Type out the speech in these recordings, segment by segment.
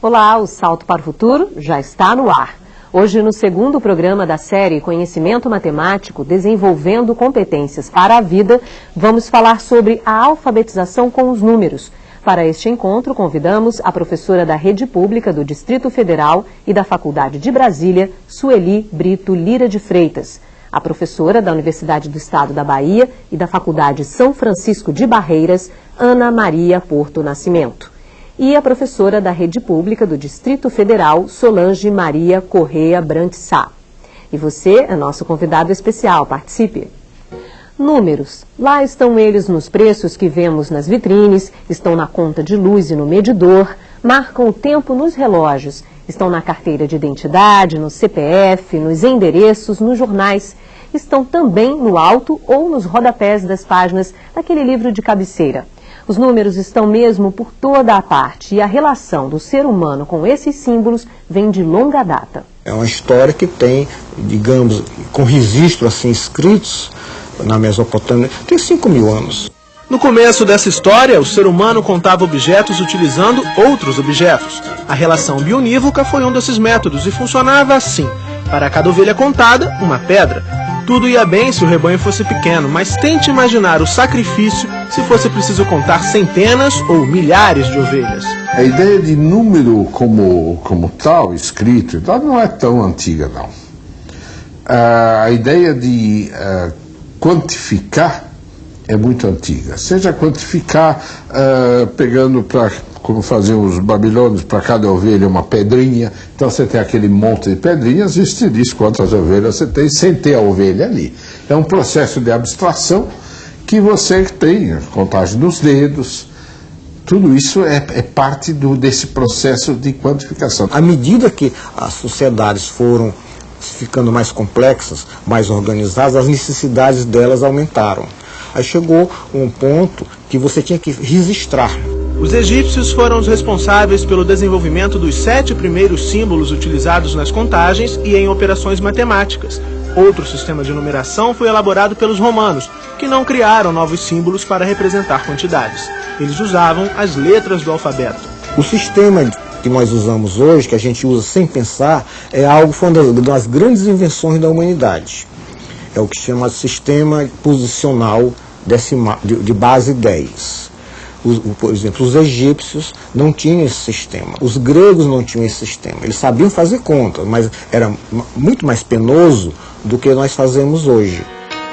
Olá, o Salto para o Futuro já está no ar. Hoje, no segundo programa da série Conhecimento Matemático, Desenvolvendo Competências para a Vida, vamos falar sobre a alfabetização com os números. Para este encontro, convidamos a professora da Rede Pública do Distrito Federal e da Faculdade de Brasília, Sueli Brito Lira de Freitas, a professora da Universidade do Estado da Bahia e da Faculdade São Francisco de Barreiras, Ana Maria Porto Nascimento, e a professora da Rede Pública do Distrito Federal, Solange Maria Correia Brantissá. E você é nosso convidado especial, participe! Números. Lá estão eles nos preços que vemos nas vitrines, estão na conta de luz e no medidor, marcam o tempo nos relógios, estão na carteira de identidade, no CPF, nos endereços, nos jornais. Estão também no alto ou nos rodapés das páginas daquele livro de cabeceira. Os números estão mesmo por toda a parte e a relação do ser humano com esses símbolos vem de longa data. É uma história que tem, digamos, com registro assim escritos na Mesopotâmia, tem 5.000 anos. No começo dessa história, o ser humano contava objetos utilizando outros objetos. A relação bionívoca foi um desses métodos e funcionava assim. Para cada ovelha contada, uma pedra. Tudo ia bem se o rebanho fosse pequeno, mas tente imaginar o sacrifício se fosse preciso contar centenas ou milhares de ovelhas. A ideia de número como tal, escrito, não é tão antiga, não. A ideia de quantificar é muito antiga. Seja quantificar pegando como faziam os babilônios, para cada ovelha uma pedrinha. Então você tem aquele monte de pedrinhas e se diz quantas ovelhas você tem sem ter a ovelha ali. É um processo de abstração que você tem, a contagem dos dedos. Tudo isso é parte desse processo de quantificação. À medida que as sociedades foram ficando mais complexas, mais organizadas, as necessidades delas aumentaram. Aí chegou um ponto que você tinha que registrar. Os egípcios foram os responsáveis pelo desenvolvimento dos 7 primeiros símbolos utilizados nas contagens e em operações matemáticas. Outro sistema de numeração foi elaborado pelos romanos, que não criaram novos símbolos para representar quantidades. Eles usavam as letras do alfabeto. O sistema que nós usamos hoje, que a gente usa sem pensar, foi uma das grandes invenções da humanidade. É o que se chama de sistema posicional decimal, de base 10. Por exemplo, os egípcios não tinham esse sistema, os gregos não tinham esse sistema. Eles sabiam fazer contas, mas era muito mais penoso do que nós fazemos hoje.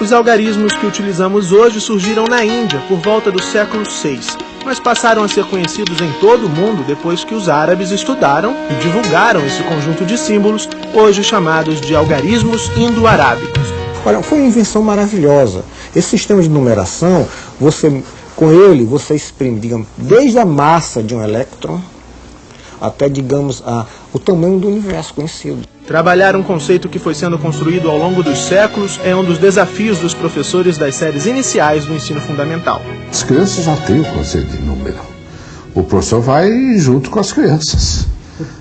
Os algarismos que utilizamos hoje surgiram na Índia por volta do século VI, mas passaram a ser conhecidos em todo o mundo depois que os árabes estudaram e divulgaram esse conjunto de símbolos, hoje chamados de algarismos indo-arábicos. Olha, foi uma invenção maravilhosa. Esse sistema de numeração, com ele você exprime, digamos, desde a massa de um elétron até, digamos, o tamanho do universo conhecido. Trabalhar um conceito que foi sendo construído ao longo dos séculos é um dos desafios dos professores das séries iniciais do ensino fundamental. As crianças já têm o conceito de número. O professor vai junto com as crianças.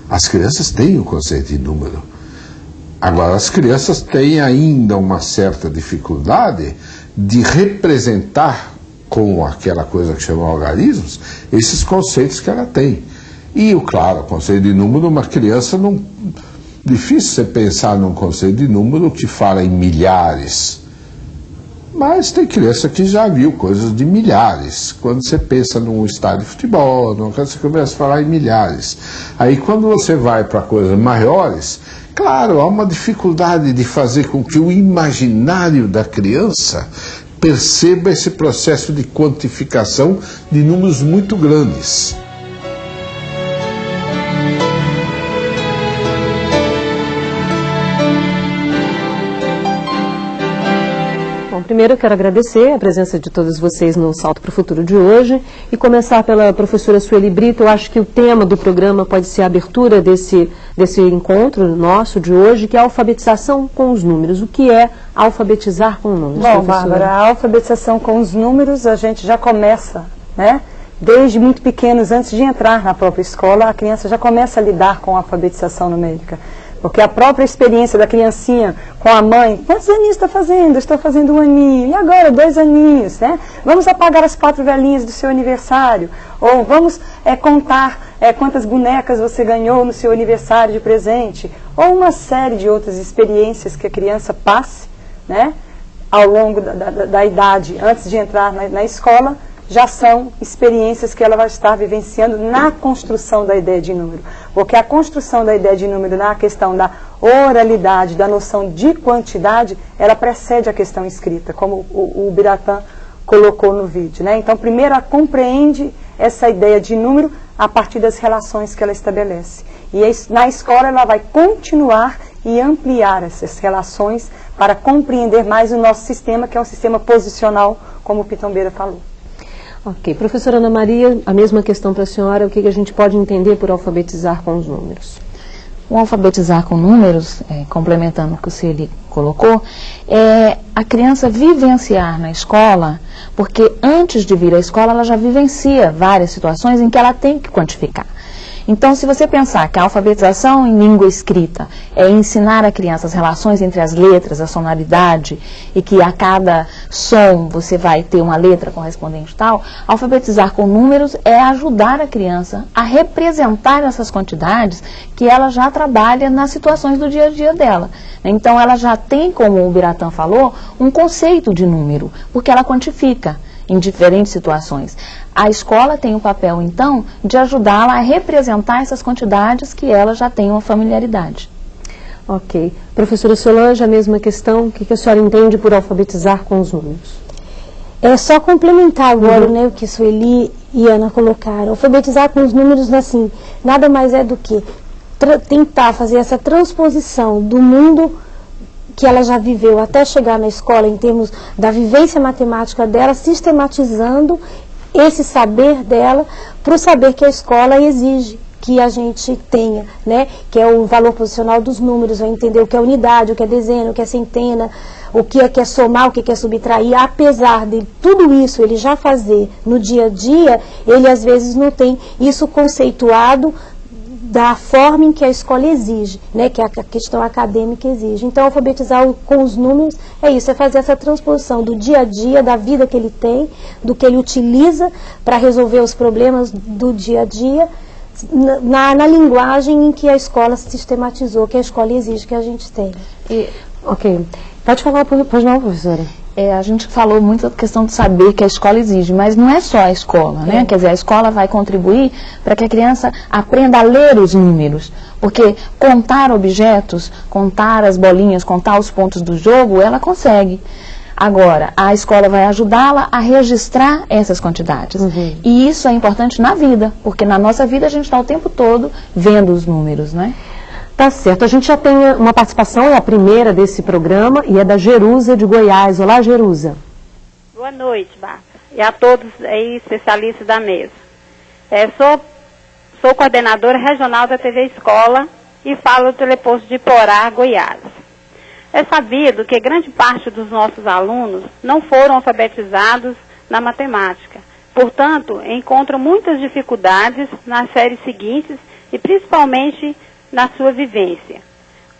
As crianças têm o conceito de número. Agora, as crianças têm ainda uma certa dificuldade de representar com aquela coisa que chama algarismos, esses conceitos que ela tem. E, claro, o conceito de número, uma criança não... Difícil você pensar num conceito de número que fala em milhares. Mas tem criança que já viu coisas de milhares. Quando você pensa num estádio de futebol, você começa a falar em milhares. Aí quando você vai para coisas maiores, claro, há uma dificuldade de fazer com que o imaginário da criança perceba esse processo de quantificação de números muito grandes. Bom, primeiro eu quero agradecer a presença de todos vocês no Salto para o Futuro de hoje e começar pela professora Sueli Brito. Eu acho que o tema do programa pode ser a abertura desse encontro nosso de hoje, que é a alfabetização com os números. O que é alfabetizar com números? Bom, Bárbara, a alfabetização com os números a gente já começa, né? Desde muito pequenos, antes de entrar na própria escola, a criança já começa a lidar com a alfabetização numérica. Porque a própria experiência da criancinha com a mãe, quantos aninhos está fazendo? Estou fazendo 1 aninho. E agora, 2 aninhos, né? Vamos apagar as 4 velhinhas do seu aniversário. Ou vamos contar quantas bonecas você ganhou no seu aniversário de presente, ou uma série de outras experiências que a criança passe, né, ao longo da idade, antes de entrar na escola, já são experiências que ela vai estar vivenciando na construção da ideia de número. Porque a construção da ideia de número na questão da oralidade, da noção de quantidade, ela precede a questão escrita, como o Biratã colocou no vídeo, né? Então, primeiro, ela compreende essa ideia de número a partir das relações que ela estabelece. E na escola ela vai continuar e ampliar essas relações para compreender mais o nosso sistema, que é um sistema posicional, como o Pitombeira falou. Ok. Professora Ana Maria, a mesma questão para a senhora, o que a gente pode entender por alfabetizar com os números? O alfabetizar com números, complementando o que o Sueli colocou, é a criança vivenciar na escola, porque antes de vir à escola ela já vivencia várias situações em que ela tem que quantificar. Então, se você pensar que a alfabetização em língua escrita é ensinar a criança as relações entre as letras, a sonoridade, e que a cada som você vai ter uma letra correspondente tal, alfabetizar com números é ajudar a criança a representar essas quantidades que ela já trabalha nas situações do dia a dia dela. Então, ela já tem, como o Biratã falou, um conceito de número, porque ela quantifica em diferentes situações. A escola tem o papel, então, de ajudá-la a representar essas quantidades que ela já tem uma familiaridade. Ok. Professora Solange, a mesma questão, o que a senhora entende por alfabetizar com os números? É só complementar agora, né, o que Sueli e Ana colocaram. Alfabetizar com os números, assim, nada mais é do que tentar fazer essa transposição do mundo que ela já viveu até chegar na escola, em termos da vivência matemática dela, sistematizando esse saber dela para o saber que a escola exige que a gente tenha, né? Que é o valor posicional dos números, vai entender o que é unidade, o que é dezena, o que é centena, o que é somar, o que é subtrair. Apesar de tudo isso ele já fazer no dia a dia, ele às vezes não tem isso conceituado da forma em que a escola exige, né, que a questão acadêmica exige. Então, alfabetizar com os números é isso, é fazer essa transposição do dia a dia, da vida que ele tem, do que ele utiliza para resolver os problemas do dia a dia, na linguagem em que a escola sistematizou, que a escola exige que a gente tenha. Ok. Pode falar, pois não, professora? A gente falou muito da questão do saber que a escola exige, mas não é só a escola, né? Quer dizer, a escola vai contribuir para que a criança aprenda a ler os números, porque contar objetos, contar as bolinhas, contar os pontos do jogo, ela consegue. Agora, a escola vai ajudá-la a registrar essas quantidades. E isso é importante na vida, porque na nossa vida a gente está o tempo todo vendo os números, né? Tá certo, a gente já tem uma participação, é a primeira desse programa, e é da Jerusa de Goiás. Olá, Jerusa. Boa noite, Bárbara, e a todos aí, especialistas da mesa. Sou coordenadora regional da TV Escola e falo do teleposto de Porá, Goiás. É sabido que grande parte dos nossos alunos não foram alfabetizados na matemática. Portanto, encontram muitas dificuldades nas séries seguintes e principalmente na sua vivência.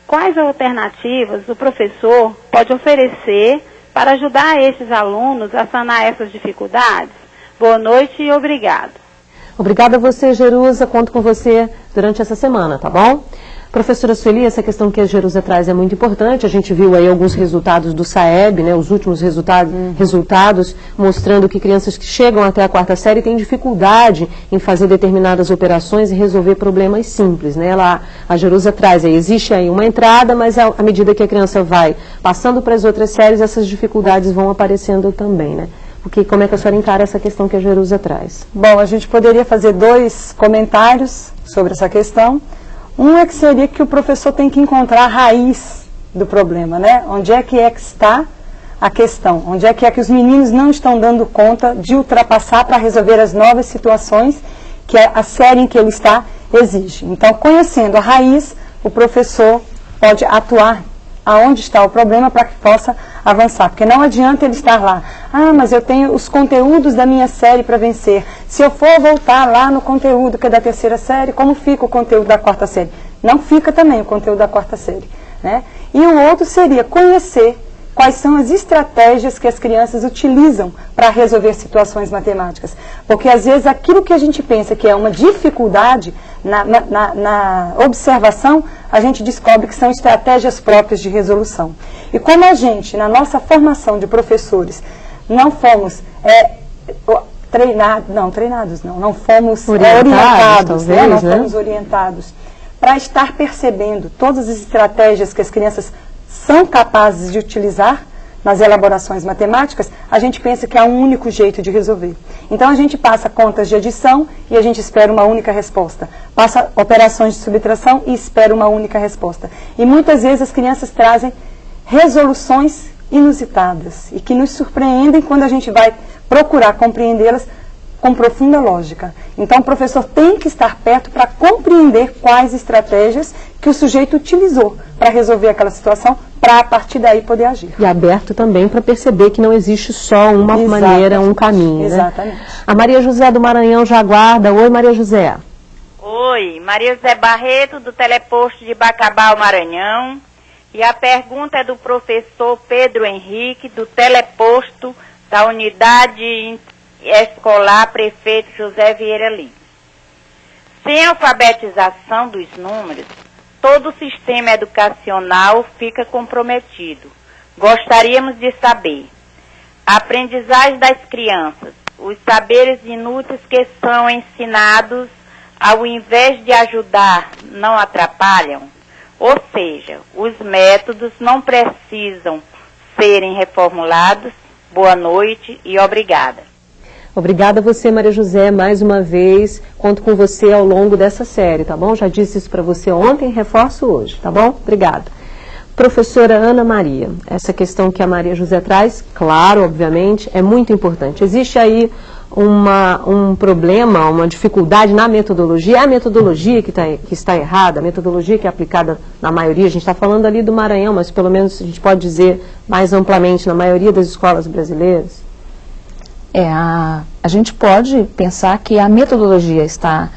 Quais alternativas o professor pode oferecer para ajudar esses alunos a sanar essas dificuldades? Boa noite e obrigado. Obrigada a você, Jerusa. Conto com você durante essa semana, tá bom? Professora Sueli, essa questão que a Jerusa traz é muito importante. A gente viu aí alguns resultados do SAEB, né, os últimos resultados mostrando que crianças que chegam até a 4ª série têm dificuldade em fazer determinadas operações e resolver problemas simples, né? A Jerusa traz aí, existe aí uma entrada, mas à medida que a criança vai passando para as outras séries, essas dificuldades vão aparecendo também, né? Porque como é que a senhora encara essa questão que a Jerusa traz? Bom, a gente poderia fazer 2 comentários sobre essa questão. Um é que seria que o professor tem que encontrar a raiz do problema, né? Onde é que está a questão? Onde é que os meninos não estão dando conta de ultrapassar para resolver as novas situações que a série em que ele está exige. Então, conhecendo a raiz, o professor pode atuar aonde está o problema para que possa avançar. Porque não adianta ele estar lá, mas eu tenho os conteúdos da minha série para vencer. Se eu for voltar lá no conteúdo que é da 3ª série, como fica o conteúdo da 4ª série? Não fica também o conteúdo da 4ª série, né? E o outro seria conhecer quais são as estratégias que as crianças utilizam para resolver situações matemáticas. Porque às vezes aquilo que a gente pensa que é uma dificuldade, na observação, a gente descobre que são estratégias próprias de resolução. E como a gente, na nossa formação de professores, não fomos não fomos orientados, talvez, não fomos orientados para estar percebendo todas as estratégias que as crianças são capazes de utilizar nas elaborações matemáticas, a gente pensa que há um único jeito de resolver. Então a gente passa contas de adição e a gente espera uma única resposta. Passa operações de subtração e espera uma única resposta. E muitas vezes as crianças trazem resoluções inusitadas e que nos surpreendem quando a gente vai procurar compreendê-las com profunda lógica. Então o professor tem que estar perto para compreender quais estratégias que o sujeito utilizou para resolver aquela situação, para a partir daí poder agir. E aberto também para perceber que não existe só uma maneira, um caminho. Exatamente. Né? A Maria José do Maranhão já aguarda. Oi, Maria José. Oi, Maria José Barreto, do Teleposto de Bacabal, Maranhão. E a pergunta é do professor Pedro Henrique, do Teleposto da Unidade Escolar Prefeito José Vieira Lins. Sem alfabetização dos números, todo o sistema educacional fica comprometido. Gostaríamos de saber: a aprendizagem das crianças, os saberes inúteis que são ensinados, ao invés de ajudar, não atrapalham? Ou seja, os métodos não precisam serem reformulados? Boa noite e obrigada. Obrigada a você, Maria José, mais uma vez. Conto com você ao longo dessa série, tá bom? Já disse isso para você ontem, reforço hoje, tá bom? Obrigada. Professora Ana Maria, essa questão que a Maria José traz, claro, obviamente, é muito importante. Existe aí um problema, uma dificuldade na metodologia. É a metodologia que está errada, a metodologia que é aplicada na maioria. A gente está falando ali do Maranhão, mas pelo menos a gente pode dizer mais amplamente na maioria das escolas brasileiras. A gente pode pensar que a metodologia está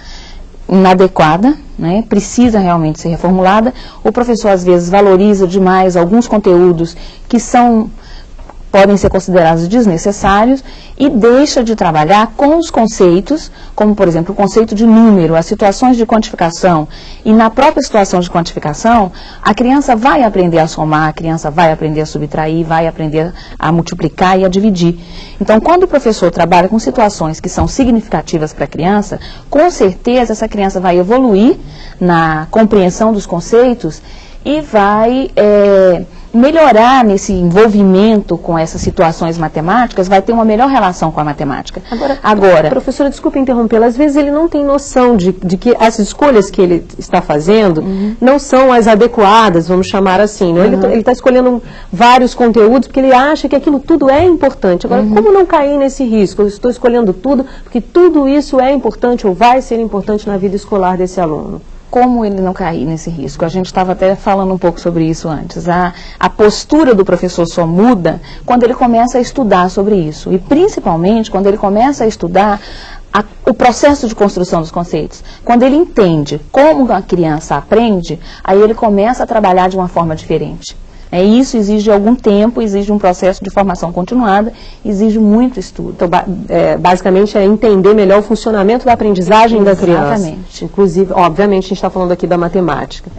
inadequada, né, precisa realmente ser reformulada. O professor, às vezes, valoriza demais alguns conteúdos que podem ser considerados desnecessários e deixa de trabalhar com os conceitos, como, por exemplo, o conceito de número, as situações de quantificação. E na própria situação de quantificação, a criança vai aprender a somar, a criança vai aprender a subtrair, vai aprender a multiplicar e a dividir. Então, quando o professor trabalha com situações que são significativas para a criança, com certeza essa criança vai evoluir na compreensão dos conceitos e vai melhorar nesse envolvimento com essas situações matemáticas, vai ter uma melhor relação com a matemática. Agora, professora, desculpe interrompê-la, às vezes ele não tem noção de que as escolhas que ele está fazendo não são as adequadas, vamos chamar assim. Né? Ele está escolhendo vários conteúdos porque ele acha que aquilo tudo é importante. Agora, como não cair nesse risco? Eu estou escolhendo tudo porque tudo isso é importante ou vai ser importante na vida escolar desse aluno. Como ele não cair nesse risco? A gente estava até falando um pouco sobre isso antes. A postura do professor só muda quando ele começa a estudar sobre isso. E principalmente quando ele começa a estudar o processo de construção dos conceitos. Quando ele entende como a criança aprende, aí ele começa a trabalhar de uma forma diferente. Isso exige algum tempo, exige um processo de formação continuada, exige muito estudo. Então, basicamente, é entender melhor o funcionamento da aprendizagem da criança. Exatamente. Inclusive, obviamente, a gente está falando aqui da matemática.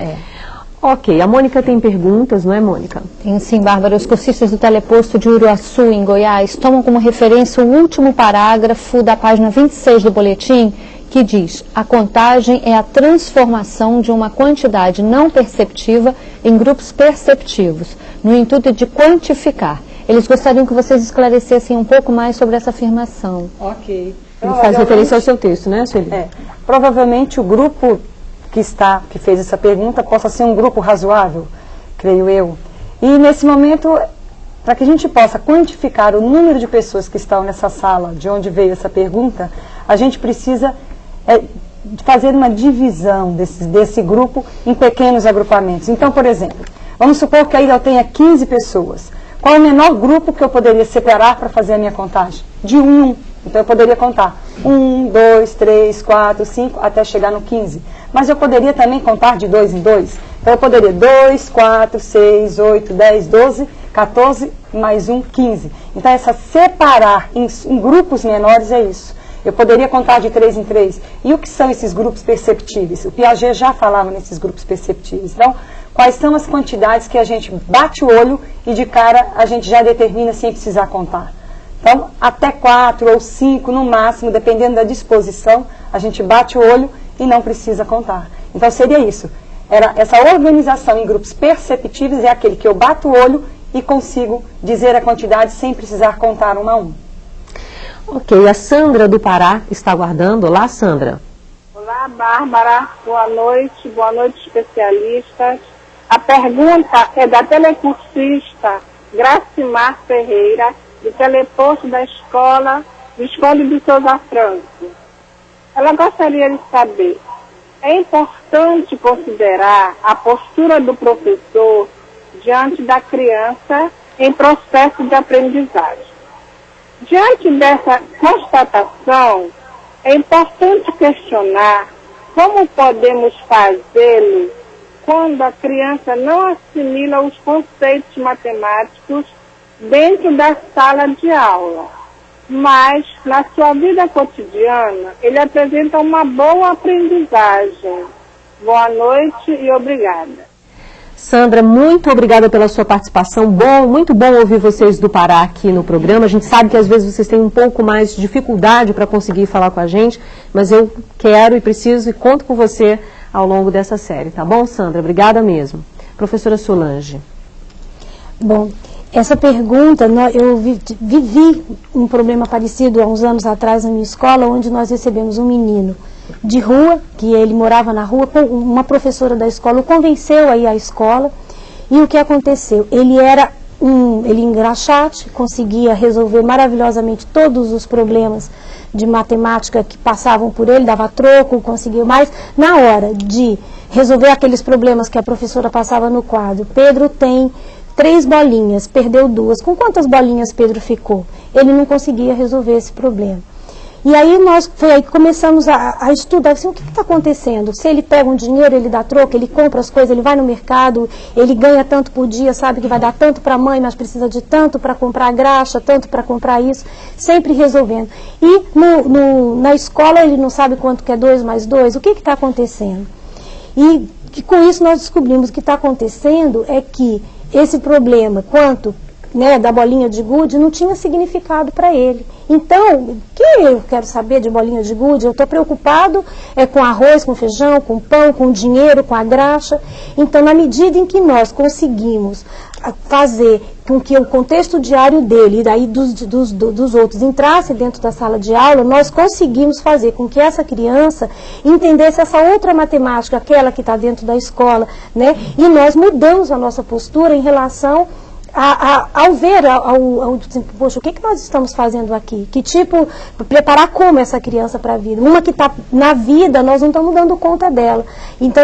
Ok, a Mônica tem perguntas, não é, Mônica? Tem sim, Bárbara. Os cursistas do Teleposto de Uruaçu, em Goiás, tomam como referência o último parágrafo da página 26 do boletim, que diz: a contagem é a transformação de uma quantidade não perceptiva em grupos perceptivos, no intuito de quantificar. Eles gostariam que vocês esclarecessem um pouco mais sobre essa afirmação. Ok. Ele faz referência ao seu texto, né, Sueli? Provavelmente o grupo que fez essa pergunta possa ser um grupo razoável, creio eu. E nesse momento, para que a gente possa quantificar o número de pessoas que estão nessa sala, de onde veio essa pergunta, a gente precisa fazer uma divisão desse grupo em pequenos agrupamentos. Então, por exemplo, vamos supor que aí eu tenha 15 pessoas. Qual é o menor grupo que eu poderia separar para fazer a minha contagem? De 1 em 1. Então eu poderia contar 1, 2, 3, 4, 5, até chegar no 15. Mas eu poderia também contar de 2 em 2. Então eu poderia 2, 4, 6, 8, 10, 12. 14 mais 1, 15. Então, essa separar em grupos menores é isso. Eu poderia contar de 3 em 3. E o que são esses grupos perceptíveis? O Piaget já falava nesses grupos perceptíveis. Então, quais são as quantidades que a gente bate o olho e de cara a gente já determina sem precisar contar? Então, até 4 ou 5 no máximo, dependendo da disposição, a gente bate o olho e não precisa contar. Então, seria isso. Essa organização em grupos perceptíveis é aquele que eu bato o olho e consigo dizer a quantidade sem precisar contar um a um. Ok, a Sandra do Pará está aguardando. Olá, Sandra. Olá, Bárbara. Boa noite, especialistas. A pergunta é da telecursista Gracimar Ferreira, do teleposto da escola Visconde de Souza Franco. Ela gostaria de saber, é importante considerar a postura do professor diante da criança em processo de aprendizagem. Diante dessa constatação, é importante questionar como podemos fazê-lo quando a criança não assimila os conceitos matemáticos dentro da sala de aula, mas na sua vida cotidiana ele apresenta uma boa aprendizagem. Boa noite e obrigada. Sandra, muito obrigada pela sua participação. Muito bom ouvir vocês do Pará aqui no programa. A gente sabe que às vezes vocês têm um pouco mais de dificuldade para conseguir falar com a gente, mas eu quero e preciso e conto com você ao longo dessa série, tá bom, Sandra? Obrigada mesmo. Professora Solange. Bom, essa pergunta, eu vivi um problema parecido há uns anos atrás na minha escola, onde nós recebemos um menino de rua, que ele morava na rua, uma professora da escola o convenceu a ir à escola, e o que aconteceu? Ele era ele engraxate, conseguia resolver maravilhosamente todos os problemas de matemática que passavam por ele, dava troco, conseguia mais. Na hora de resolver aqueles problemas que a professora passava no quadro, Pedro tem 3 bolinhas, perdeu 2. Com quantas bolinhas Pedro ficou? Ele não conseguia resolver esse problema. E aí foi aí que começamos a estudar assim, o que está acontecendo. Se ele pega um dinheiro, ele dá troco, ele compra as coisas, ele vai no mercado, ele ganha tanto por dia, sabe que vai dar tanto para a mãe, mas precisa de tanto para comprar graxa, tanto para comprar isso, sempre resolvendo. E na escola ele não sabe quanto que é 2 mais 2, o que está acontecendo? E com isso nós descobrimos que o que está acontecendo é que esse problema, da bolinha de gude, não tinha significado para ele. Então, o que eu quero saber de bolinha de gude? Eu estou preocupado com arroz, com feijão, com pão, com dinheiro, com a graxa. Então, na medida em que nós conseguimos fazer com que o contexto diário dele e daí dos outros entrasse dentro da sala de aula, nós conseguimos fazer com que essa criança entendesse essa outra matemática, aquela que está dentro da escola, né? E nós mudamos a nossa postura em relação ao ver, poxa, o que nós estamos fazendo aqui? Que tipo, preparar como essa criança para a vida? Uma que está na vida, nós não estamos dando conta dela. Então,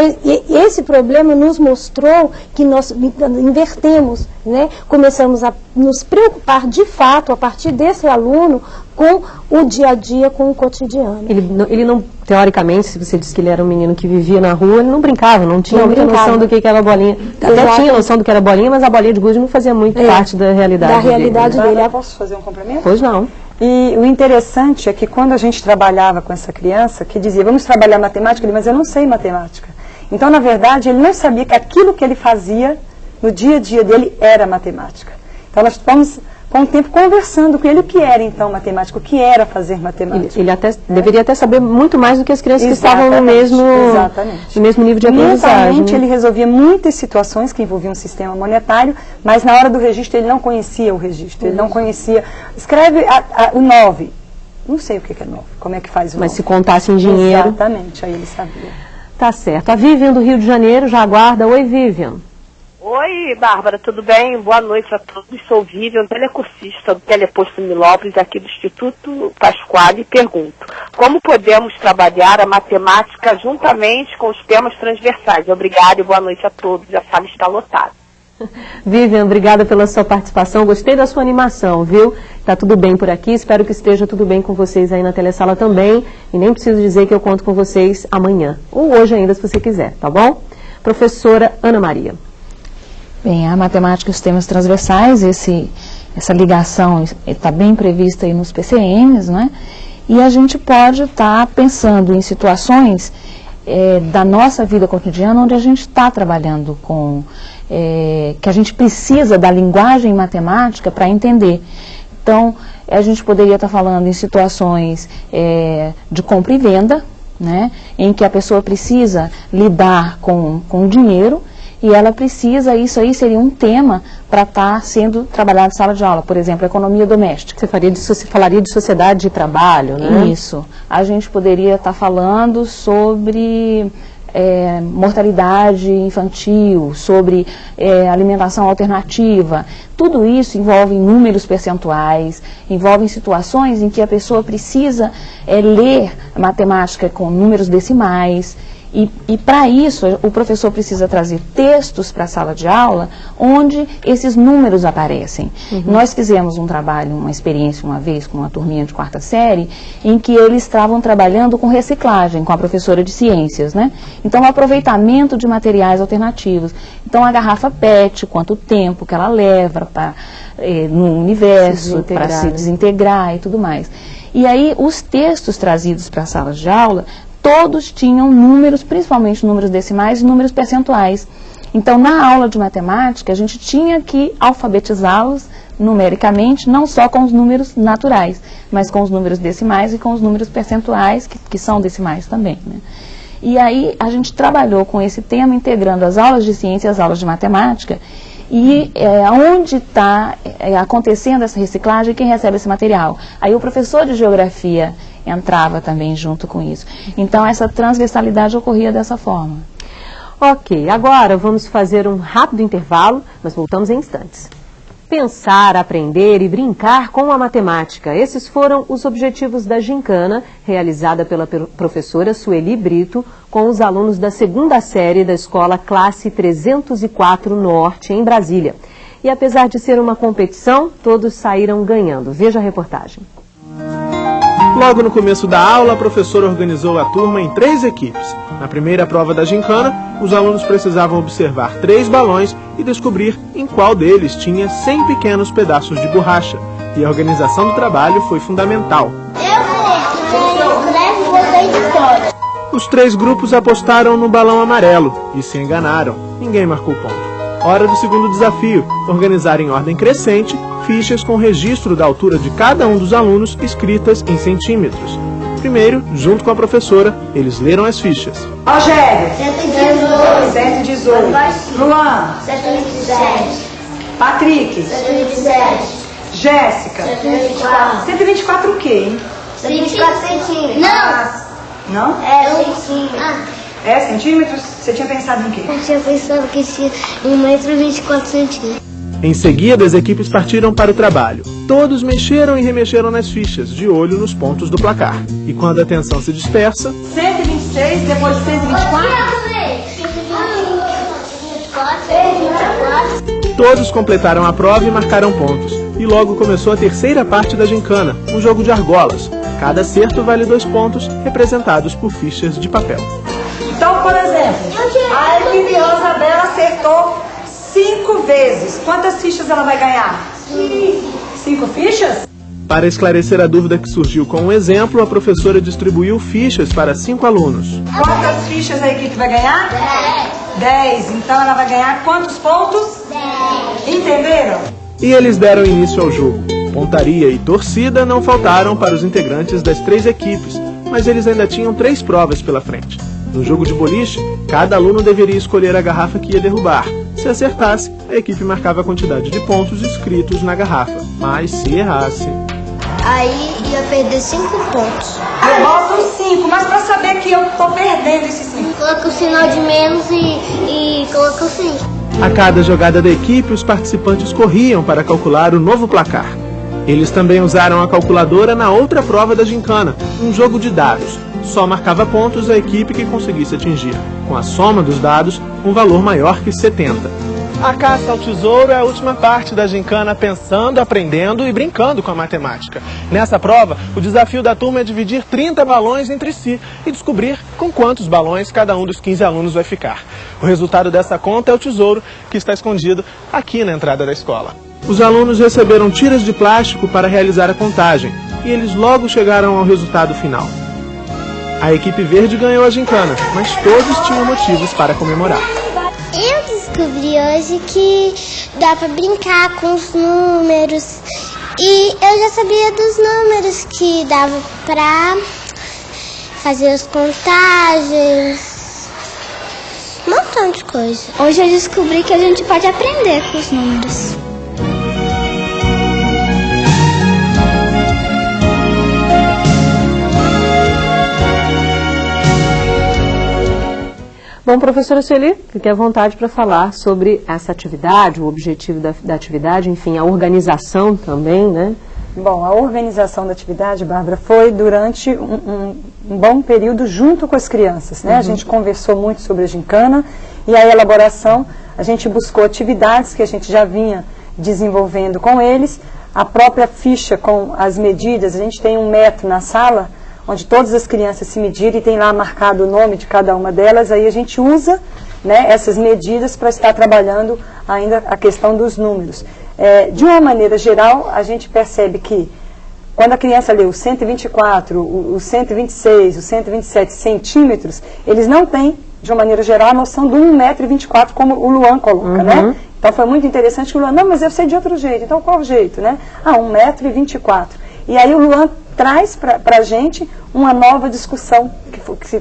esse problema nos mostrou que nós invertemos, né? Começamos a nos preocupar de fato, a partir desse aluno, com o dia a dia, com o cotidiano. Ele não, teoricamente, se você disse que ele era um menino que vivia na rua, ele não brincava, não tinha muita noção do que era a bolinha. Até tinha noção do que era a bolinha, mas a bolinha de gude não fazia muito parte da realidade dele. Eu posso fazer um complemento? Pois não. E o interessante é que quando a gente trabalhava com essa criança, que dizia, vamos trabalhar matemática, mas eu não sei matemática. Então, na verdade, ele não sabia que aquilo que ele fazia no dia a dia dele era matemática. Então, nós fomos com o tempo conversando com ele o que era então matemática, o que era fazer matemática. Ele deveria até saber muito mais do que as crianças que estavam no mesmo nível de aprendizagem. Mentalmente ele resolvia muitas situações que envolviam o sistema monetário, mas na hora do registro ele não conhecia o registro, ele não conhecia. Escreve o 9. Não sei o que é 9, como é que faz o 9. Mas se contasse em dinheiro. Exatamente, aí ele sabia. Tá certo. A Vivian do Rio de Janeiro já aguarda. Oi, Vivian. Oi, Bárbara, tudo bem? Boa noite a todos. Sou Vivian, telecursista do Teleposto Milópolis, aqui do Instituto Pasquale, e pergunto, como podemos trabalhar a matemática juntamente com os temas transversais? Obrigada e boa noite a todos. A sala está lotada. Vivian, obrigada pela sua participação. Gostei da sua animação, viu? Tá tudo bem por aqui. Espero que esteja tudo bem com vocês aí na telesala também. E nem preciso dizer que eu conto com vocês amanhã. Ou hoje ainda, se você quiser, tá bom? Professora Ana Maria. Bem, a matemática e os temas transversais, essa ligação está bem prevista aí nos PCNs, né? E a gente pode estar pensando em situações da nossa vida cotidiana onde a gente está trabalhando com, que a gente precisa da linguagem matemática para entender. Então, a gente poderia estar falando em situações de compra e venda, né, em que a pessoa precisa lidar com dinheiro e ela precisa, isso aí seria um tema para estar sendo trabalhado em sala de aula, por exemplo, economia doméstica. Você falaria de sociedade de trabalho, né? Isso. A gente poderia estar falando sobre mortalidade infantil, sobre alimentação alternativa. Tudo isso envolve números percentuais, envolve situações em que a pessoa precisa ler matemática com números decimais. E para isso, o professor precisa trazer textos para a sala de aula onde esses números aparecem. Nós fizemos um trabalho, uma experiência uma vez com uma turminha de 4ª série, em que eles estavam trabalhando com reciclagem, com a professora de ciências, né? Então, o aproveitamento de materiais alternativos. Então, a garrafa PET, quanto tempo que ela leva no universo, para se desintegrar e tudo mais. E aí, os textos trazidos para a sala de aula, todos tinham números, principalmente números decimais e números percentuais. Então, na aula de matemática, a gente tinha que alfabetizá-los numericamente, não só com os números naturais, mas com os números decimais e com os números percentuais, que são decimais também, né? E aí, a gente trabalhou com esse tema, integrando as aulas de ciência e as aulas de matemática, e onde está acontecendo essa reciclagem, quem recebe esse material? Aí o professor de geografia entrava também junto com isso. Então, essa transversalidade ocorria dessa forma. Ok, agora vamos fazer um rápido intervalo, mas voltamos em instantes. Pensar, aprender e brincar com a matemática. Esses foram os objetivos da gincana, realizada pela professora Sueli Brito, com os alunos da 2ª série da escola Classe 304 Norte, em Brasília. E apesar de ser uma competição, todos saíram ganhando. Veja a reportagem. Logo no começo da aula, a professora organizou a turma em 3 equipes. Na primeira prova da gincana, os alunos precisavam observar 3 balões e descobrir em qual deles tinha 100 pequenos pedaços de borracha. E a organização do trabalho foi fundamental. Os 3 grupos apostaram no balão amarelo e se enganaram. Ninguém marcou ponto. Hora do segundo desafio, organizar em ordem crescente fichas com registro da altura de cada um dos alunos escritas em centímetros. Primeiro, junto com a professora, eles leram as fichas. Rogério, 118. Luan, 127. Patrick, 127. Jéssica, 124. 124 o quê, hein? 124 centímetros. Não? É, centímetros. É, centímetros? Você tinha pensado em quê? Eu tinha pensado que tinha 1,24 m. Em seguida, as equipes partiram para o trabalho. Todos mexeram e remexeram nas fichas, de olho nos pontos do placar. E quando a atenção se dispersa... 126, depois de 124? Todos completaram a prova e marcaram pontos. E logo começou a terceira parte da gincana, um jogo de argolas. Cada acerto vale 2 pontos, representados por fichas de papel. Então, por exemplo, a equipe Rosabela acertou 5 vezes. Quantas fichas ela vai ganhar? 5 fichas? Para esclarecer a dúvida que surgiu com um exemplo, a professora distribuiu fichas para 5 alunos. Quantas fichas a equipe vai ganhar? 10. Então ela vai ganhar quantos pontos? 10. Entenderam? E eles deram início ao jogo. Pontaria e torcida não faltaram para os integrantes das 3 equipes, mas eles ainda tinham 3 provas pela frente. No jogo de boliche, cada aluno deveria escolher a garrafa que ia derrubar. Se acertasse, a equipe marcava a quantidade de pontos escritos na garrafa. Mas se errasse... Aí ia perder 5 pontos. Eu boto 5, mas pra saber que eu tô perdendo esses 5. Coloca o sinal de menos e coloca o 5. A cada jogada da equipe, os participantes corriam para calcular o novo placar. Eles também usaram a calculadora na outra prova da gincana, um jogo de dados. Só marcava pontos a equipe que conseguisse atingir, com a soma dos dados, um valor maior que 70. A caça ao tesouro é a última parte da gincana, pensando, aprendendo e brincando com a matemática. Nessa prova, o desafio da turma é dividir 30 balões entre si e descobrir com quantos balões cada um dos 15 alunos vai ficar. O resultado dessa conta é o tesouro que está escondido aqui na entrada da escola. Os alunos receberam tiras de plástico para realizar a contagem e eles logo chegaram ao resultado final. A equipe verde ganhou a gincana, mas todos tinham motivos para comemorar. Eu descobri hoje que dá para brincar com os números e eu já sabia dos números que dava para fazer as contagens, um montão de coisa. Hoje eu descobri que a gente pode aprender com os números. Bom, professora Sueli, fique à vontade para falar sobre essa atividade, o objetivo da atividade, enfim, a organização também, né? Bom, a organização da atividade, Bárbara, foi durante um bom período junto com as crianças, né? A gente conversou muito sobre a gincana e a elaboração, a gente buscou atividades que a gente já vinha desenvolvendo com eles, a própria ficha com as medidas, a gente tem 1 metro na sala, onde todas as crianças se medirem e tem lá marcado o nome de cada uma delas, aí a gente usa, né, essas medidas para estar trabalhando ainda a questão dos números. De uma maneira geral, a gente percebe que quando a criança lê o 124, o 126, o 127 centímetros, eles não têm, de uma maneira geral, a noção do 1,24 m, como o Luan coloca, né? Então foi muito interessante que o Luan, não, mas eu sei de outro jeito, então qual jeito, né? 1,24 m. E aí o Luan traz para a gente uma nova discussão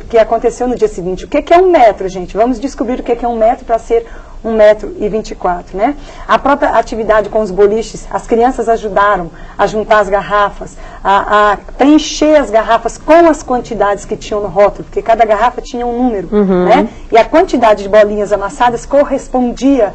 que aconteceu no dia seguinte. O que é 1 metro, gente? Vamos descobrir o que é 1 metro para ser 1,24 m, né? A própria atividade com os boliches, as crianças ajudaram a juntar as garrafas, a preencher as garrafas com as quantidades que tinham no rótulo, porque cada garrafa tinha um número, né? E a quantidade de bolinhas amassadas correspondia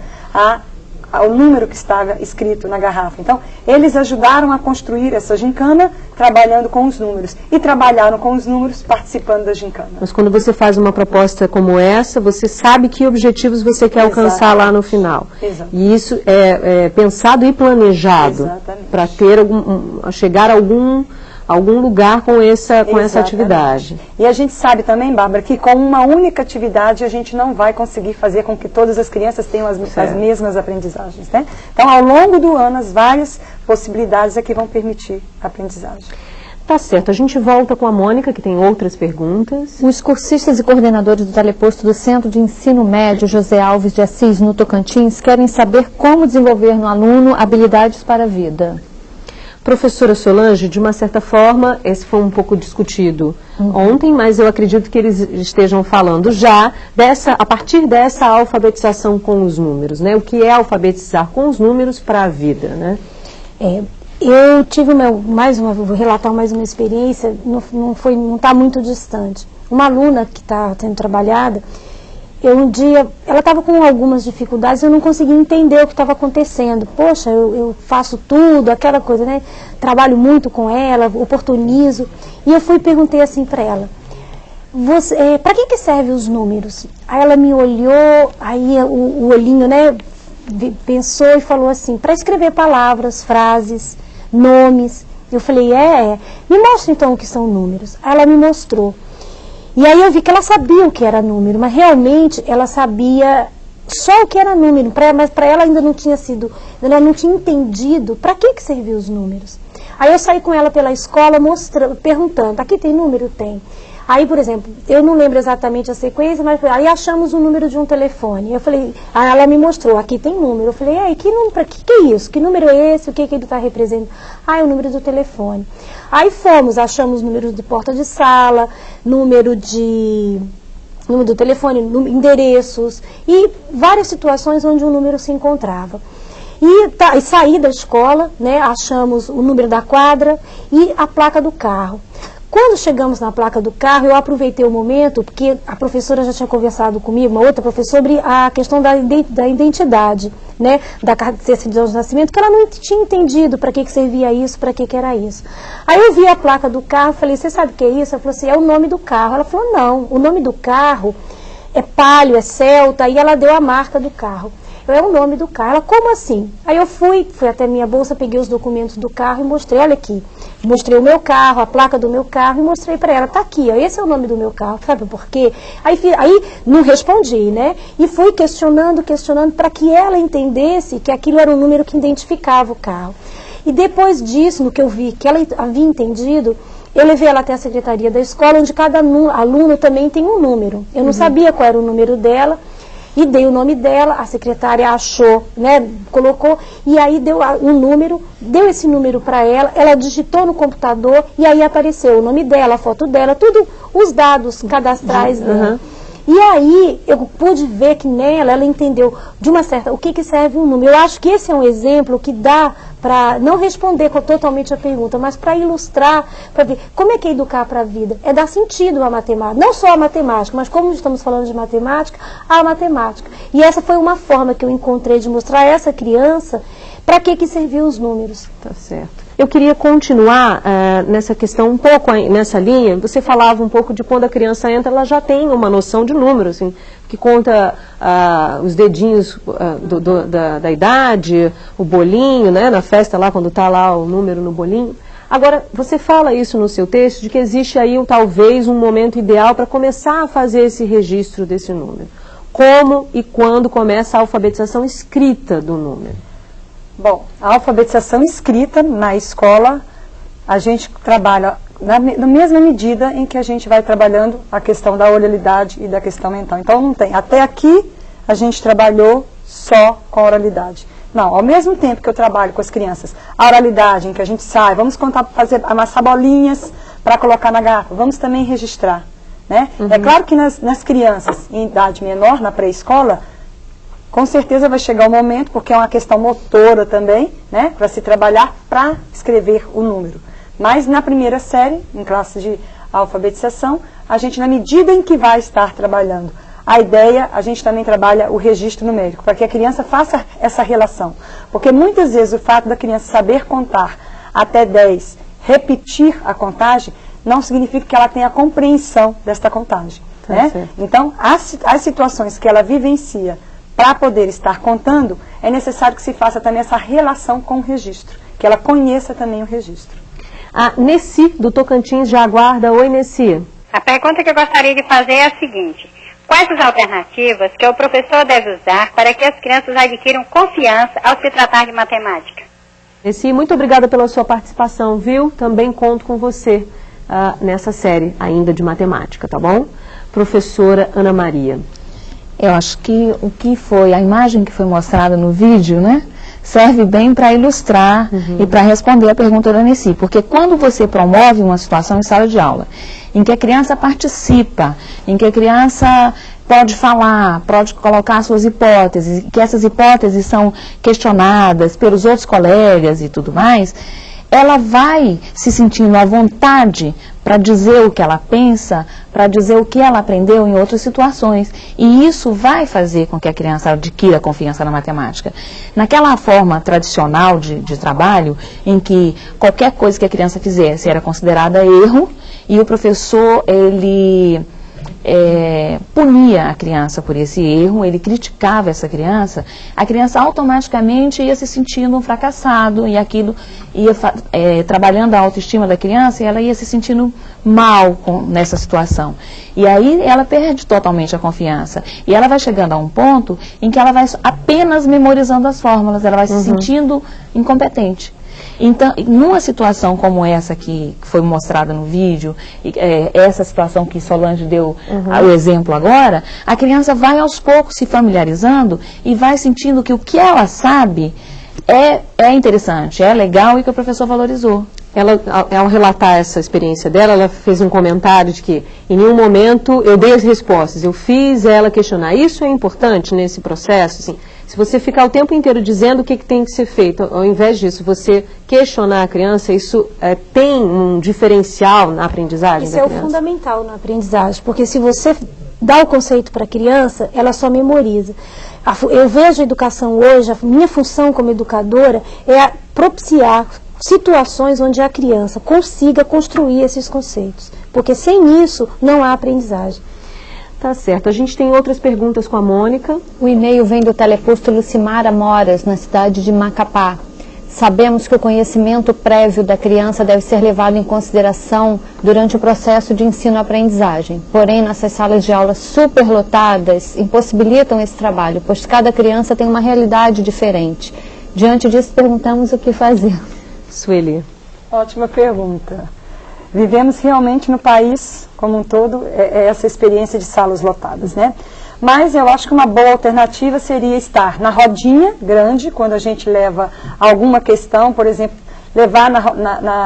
ao número que estava escrito na garrafa. Então, eles ajudaram a construir essa gincana trabalhando com os números. E trabalharam com os números participando da gincana. Mas quando você faz uma proposta como essa, você sabe que objetivos você quer alcançar lá no final. Exatamente. E isso é pensado e planejado para ter chegar a algum lugar com essa atividade. E a gente sabe também, Bárbara, que com uma única atividade a gente não vai conseguir fazer com que todas as crianças tenham as mesmas aprendizagens, né? Então, ao longo do ano, as várias possibilidades é que vão permitir a aprendizagem. Tá certo, a gente volta com a Mônica, que tem outras perguntas. Os cursistas e coordenadores do teleposto do Centro de Ensino Médio José Alves de Assis, no Tocantins, querem saber como desenvolver no aluno habilidades para a vida. Professora Solange, de uma certa forma, esse foi um pouco discutido ontem, mas eu acredito que eles estejam falando já a partir dessa alfabetização com os números, né? O que é alfabetizar com os números para a vida, né? Eu tive vou relatar mais uma experiência, não está muito distante. Uma aluna que está sendo trabalhada, um dia, ela estava com algumas dificuldades, eu não conseguia entender o que estava acontecendo. Poxa, eu faço tudo, aquela coisa, né? Trabalho muito com ela, oportunizo. E eu fui e perguntei assim para ela, para que servem os números? Aí ela me olhou, aí o olhinho, né, pensou e falou assim, para escrever palavras, frases, nomes. Eu falei, me mostra então o que são números. Aí ela me mostrou. E aí eu vi que ela sabia o que era número, mas realmente ela sabia só o que era número, mas para ela ainda não tinha ela não tinha entendido para que serviam os números. Aí eu saí com ela pela escola perguntando, aqui tem número? Tem. Aí, por exemplo, eu não lembro exatamente a sequência, mas aí achamos o número de um telefone. Eu falei, aí ela me mostrou, aqui tem número. Eu falei, que é isso? Que número é esse? O que ele está representando? É o número do telefone. Aí achamos números de porta de sala, número do telefone, endereços e várias situações onde o número se encontrava. E saí da escola, né, achamos o número da quadra e a placa do carro. Quando chegamos na placa do carro, eu aproveitei o momento, porque a professora já tinha conversado comigo, uma outra professora, sobre a questão da identidade, né, da certidão de nascimento, que ela não tinha entendido para que servia isso, para que era isso. Aí eu vi a placa do carro, falei, você sabe o que é isso? Ela falou assim, é o nome do carro. Ela falou, não, o nome do carro é Palio, é Celta, e ela deu a marca do carro. É o nome do carro. Ela, como assim? Aí eu fui até minha bolsa, peguei os documentos do carro e mostrei, olha aqui, mostrei o meu carro, a placa do meu carro, e mostrei para ela, tá aqui, ó, esse é o nome do meu carro, sabe por quê? Aí não respondi, né? E fui questionando para que ela entendesse que aquilo era um número que identificava o carro. E depois disso, no que eu vi que ela havia entendido, eu levei ela até a secretaria da escola, onde cada aluno também tem um número. Eu não sabia qual era o número dela, e dei o nome dela, a secretária achou, né, colocou, e aí deu deu esse número para ela, ela digitou no computador, e aí apareceu o nome dela, a foto dela, tudo, os dados cadastrais dela. E aí eu pude ver que nela, ela entendeu de uma certa, o que serve um número. Eu acho que esse é um exemplo que dá para não responder totalmente a pergunta, mas para ilustrar, para ver como é que é educar para a vida. É dar sentido à matemática, não só à matemática, mas como estamos falando de matemática, à matemática. E essa foi uma forma que eu encontrei de mostrar a essa criança para que serviam os números. Tá certo. Eu queria continuar nessa questão, um pouco nessa linha. Você falava um pouco de quando a criança entra, ela já tem uma noção de número, assim, que conta os dedinhos da idade, o bolinho, né, na festa lá, quando está lá o número no bolinho. Agora, você fala isso no seu texto, de que existe aí talvez um momento ideal para começar a fazer esse registro desse número. Como e quando começa a alfabetização escrita do número? Bom, a alfabetização escrita na escola, a gente trabalha na mesma medida em que a gente vai trabalhando a questão da oralidade e da questão mental. Então, não tem. Até aqui, a gente trabalhou só com a oralidade. Não, ao mesmo tempo que eu trabalho com as crianças, a oralidade, em que a gente sai, vamos amassar bolinhas para colocar na garrafa, vamos também registrar, né? É claro que nas crianças em idade menor, na pré-escola, com certeza vai chegar o momento, porque é uma questão motora também, né, para se trabalhar, para escrever o número. Mas na primeira série, em classe de alfabetização, a gente, na medida em que vai estar trabalhando a ideia, a gente também trabalha o registro numérico, para que a criança faça essa relação. Porque muitas vezes o fato da criança saber contar até 10, repetir a contagem, não significa que ela tenha a compreensão desta contagem. Né? Então, as situações que ela vivencia para poder estar contando, é necessário que se faça também essa relação com o registro, que ela conheça também o registro. A Nessi, do Tocantins, já aguarda. Oi, Nessi. A pergunta que eu gostaria de fazer é a seguinte: quais as alternativas que o professor deve usar para que as crianças adquiram confiança ao se tratar de matemática? Nessi, muito obrigada pela sua participação, viu? Também conto com você nessa série ainda de matemática, tá bom? Professora Ana Maria. Eu acho que a imagem que foi mostrada no vídeo, né, serve bem para ilustrar e para responder a pergunta da Nessi. Porque quando você promove uma situação em sala de aula, em que a criança participa, em que a criança pode falar, pode colocar suas hipóteses, que essas hipóteses são questionadas pelos outros colegas e tudo mais, ela vai se sentindo à vontade para dizer o que ela pensa, para dizer o que ela aprendeu em outras situações. E isso vai fazer com que a criança adquira confiança na matemática. Naquela forma tradicional de trabalho, em que qualquer coisa que a criança fizesse era considerada erro, e o professor, ele punia a criança por esse erro, ele criticava essa criança, a criança automaticamente ia se sentindo um fracassado, e aquilo ia trabalhando a autoestima da criança, e ela ia se sentindo mal nessa situação. E aí ela perde totalmente a confiança. E ela vai chegando a um ponto em que ela vai apenas memorizando as fórmulas, ela vai se sentindo incompetente. Então, numa situação como essa que foi mostrada no vídeo, essa situação que Solange deu o exemplo agora, a criança vai aos poucos se familiarizando e vai sentindo que o que ela sabe é interessante, é legal e que o professor valorizou. Ela, ao relatar essa experiência dela, ela fez um comentário de que em nenhum momento eu dei as respostas, eu fiz ela questionar. Isso é importante nesse processo, assim. Se você ficar o tempo inteiro dizendo o que tem que ser feito, ao invés disso, você questionar a criança, isso tem um diferencial na aprendizagem da criança? Isso é o fundamental na aprendizagem, porque se você dá o conceito para a criança, ela só memoriza. Eu vejo a educação hoje, a minha função como educadora é propiciar situações onde a criança consiga construir esses conceitos, porque sem isso não há aprendizagem. Tá certo. A gente tem outras perguntas com a Mônica. O e-mail vem do teleposto Lucimara Moras, na cidade de Macapá. sabemos que o conhecimento prévio da criança deve ser levado em consideração durante o processo de ensino-aprendizagem. Porém, nossas salas de aula superlotadas impossibilitam esse trabalho, pois cada criança tem uma realidade diferente. Diante disso, perguntamos o que fazer. Sueli. Ótima pergunta. Vivemos realmente no país como um todo essa experiência de salas lotadas, né? Mas eu acho que uma boa alternativa seria estar na rodinha grande, quando a gente leva alguma questão, por exemplo, levar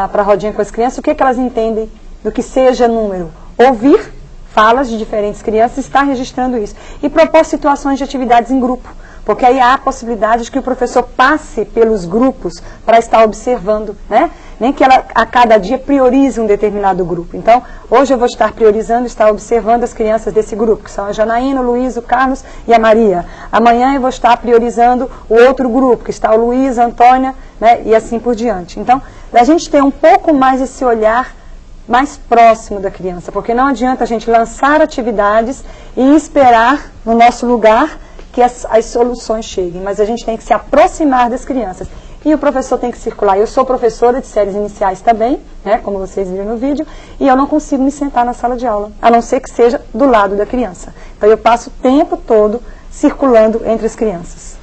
para a rodinha com as crianças, o que elas entendem do que seja número. Ouvir falas de diferentes crianças e estar registrando isso. E propor situações de atividades em grupo, porque aí há a possibilidade de que o professor passe pelos grupos para estar observando, né? Nem que ela a cada dia priorize um determinado grupo. Então, hoje eu vou estar priorizando, estar observando as crianças desse grupo, que são a Janaína, o Luiz, o Carlos e a Maria. Amanhã eu vou estar priorizando o outro grupo, que está o Luiz, a Antônia, né, e assim por diante. Então, a gente ter um pouco mais esse olhar mais próximo da criança, porque não adianta a gente lançar atividades e esperar no nosso lugar que as soluções cheguem, mas a gente tem que se aproximar das crianças. E o professor tem que circular. Eu sou professora de séries iniciais também, né, como vocês viram no vídeo, e eu não consigo me sentar na sala de aula, a não ser que seja do lado da criança. Então eu passo o tempo todo circulando entre as crianças.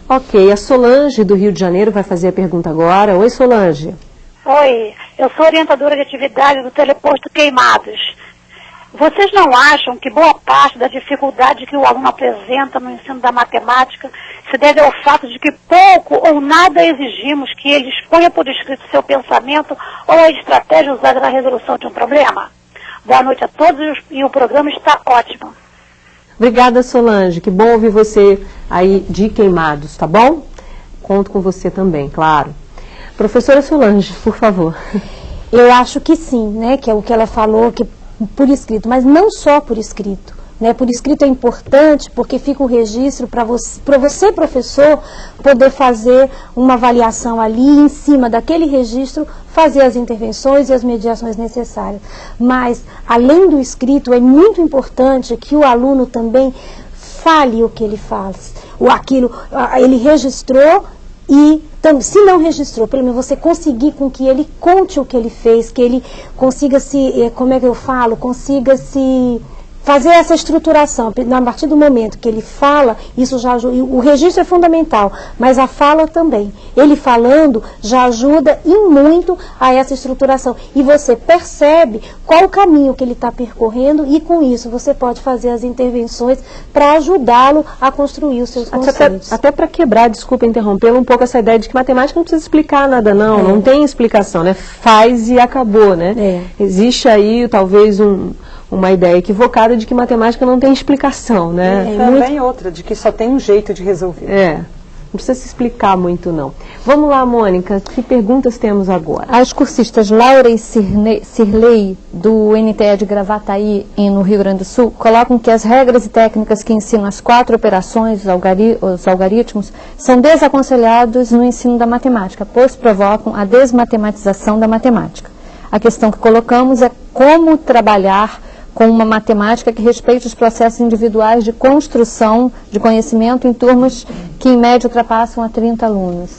Ok, a Solange do Rio de Janeiro vai fazer a pergunta agora. Oi, Solange. Oi, eu sou orientadora de atividade do Teleposto Queimados. Vocês não acham que boa parte da dificuldade que o aluno apresenta no ensino da matemática se deve ao fato de que pouco ou nada exigimos que ele exponha por escrito seu pensamento ou a estratégia usada na resolução de um problema? Boa noite a todos e o programa está ótimo. Obrigada, Solange. Que bom ouvir você aí de Queimados, tá bom? Conto com você também, claro. Professora Solange, por favor. Eu acho que sim, né? Que é o que ela falou, que por escrito, mas não só por escrito, né? Por escrito é importante porque fica um registro para você, professor, poder fazer uma avaliação ali em cima daquele registro, fazer as intervenções e as mediações necessárias. Mas, além do escrito, é muito importante que o aluno também fale o que ele faz, ele registrou e se não registrou, pelo menos você conseguir com que ele conte o que ele fez, que ele consiga consiga se fazer essa estruturação. A partir do momento que ele fala, isso já ajuda, o registro é fundamental, mas a fala também. Ele falando já ajuda e muito a essa estruturação. E você percebe qual o caminho que ele está percorrendo e com isso você pode fazer as intervenções para ajudá-lo a construir os seus conceitos. Até para quebrar, desculpa interrompê-lo, um pouco essa ideia de que matemática não precisa explicar nada, não tem explicação, né? Faz e acabou, né? Existe aí talvez uma ideia equivocada de que matemática não tem explicação, né? E também outra, de que só tem um jeito de resolver. Não precisa se explicar muito, não. Vamos lá, Mônica, que perguntas temos agora? As cursistas Laura e Cirlei, do NTE de Gravataí, no Rio Grande do Sul, colocam que as regras e técnicas que ensinam as 4 operações, os algoritmos, são desaconselhados no ensino da matemática, pois provocam a desmatematização da matemática. A questão que colocamos é como trabalhar com uma matemática que respeite os processos individuais de construção de conhecimento em turmas que, em média, ultrapassam a 30 alunos.